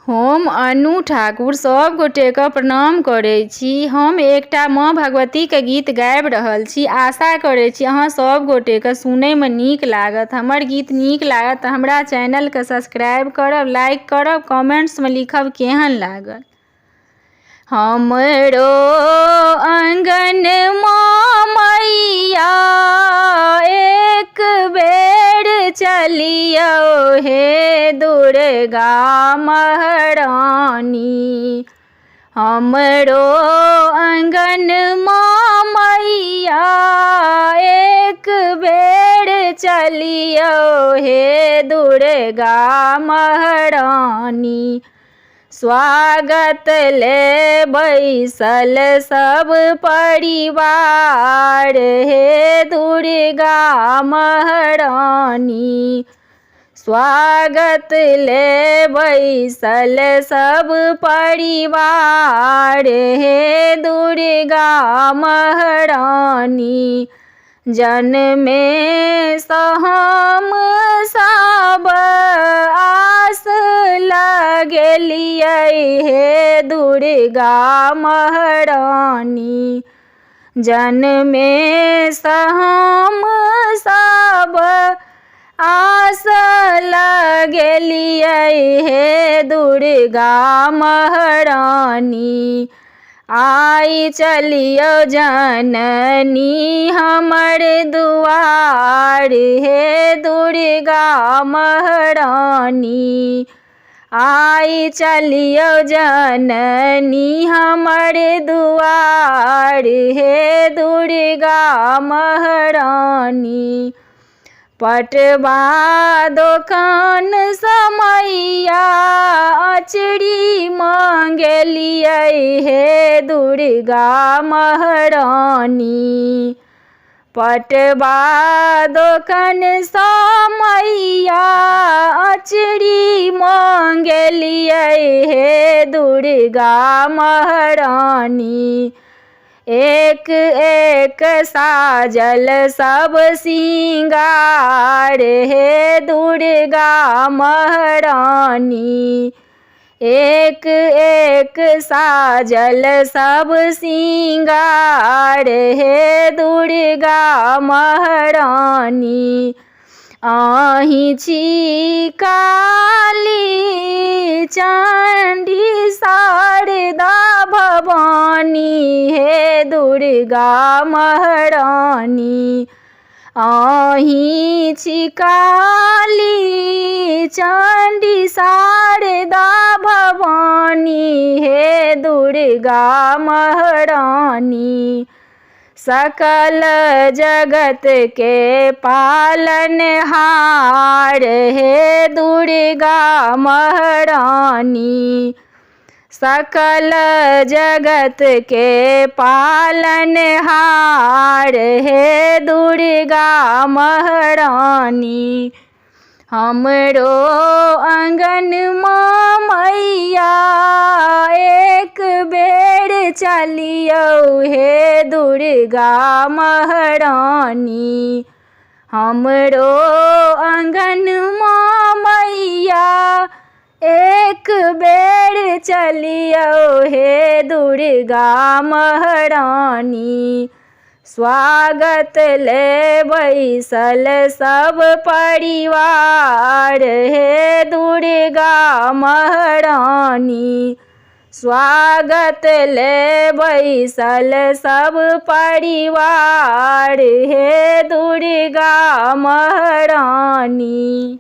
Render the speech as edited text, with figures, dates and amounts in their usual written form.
हम अनु ठाकुर सब गोटेके प्रणाम करै छी। हम एकटा माँ भगवतीके गीत गाबि रहल छी। आशा करै छी अहाँ सब गोटेके सुनैमे नीक लागत। हमर गीत नीक लागत तऽ हमरा चैनलके सब्सक्राइब करब, लाइक करब, कमेंट्समे लिखब केहन लागल। हमरो आँगनमे मैया एक बेर चलियौ हे दुर्गा महारानी। हमरो आँगनमे मैया एक बेर चलियौ हे दुर्गा महारानी। स्वागत ले बैसल सब परिवार हे दुर्गा महारानी। स्वागत ले बैसल सब परिवार हे दुर्गा महारानी। जन्मे सँ हम सब आस लगेलियै हे दुर्गा महारानी। जन्मे सँ हम सब आस लगेलियै हे दुर्गा महारानी। आई चलियौ जननी हमर दुआर हे दुर्गा महारानी। आई चलियौ जननी हमर दुआर हे दुर्गा महारानी। पटवा दोकान समैया अचरी मांगलियै हे दुर्गा महारानी। पटवा दोकान समैया अचरी मांगलियै हे दुर्गा महारानी। एक एक साजल सब सिंगार हे दुर्गा महारानी। एक एक साजल सब सिंगार हे दुर्गा महारानी। अहीं छी काली चंडी शारदा भवानी हे दुर्गा महारानी। अहीं छी काली चंडी शारदा भवानी हे दुर्गा महारानी। सकल जगत के पालनहार हे दुर्गा महारानी। सकल जगत के पालनहार हे दुर्गा महारानी। हमरो आँगनमे मैया एक बेर चलियौ हे दुर्गा महारानी। हमरो आँगनमे मैया एक बेर चलियौ हे दुर्गा महारानी। स्वागत ले बैसल सब परिवार हे दुर्गा महारानी। स्वागत ले बैसल सब परिवार हे दुर्गा महारानी।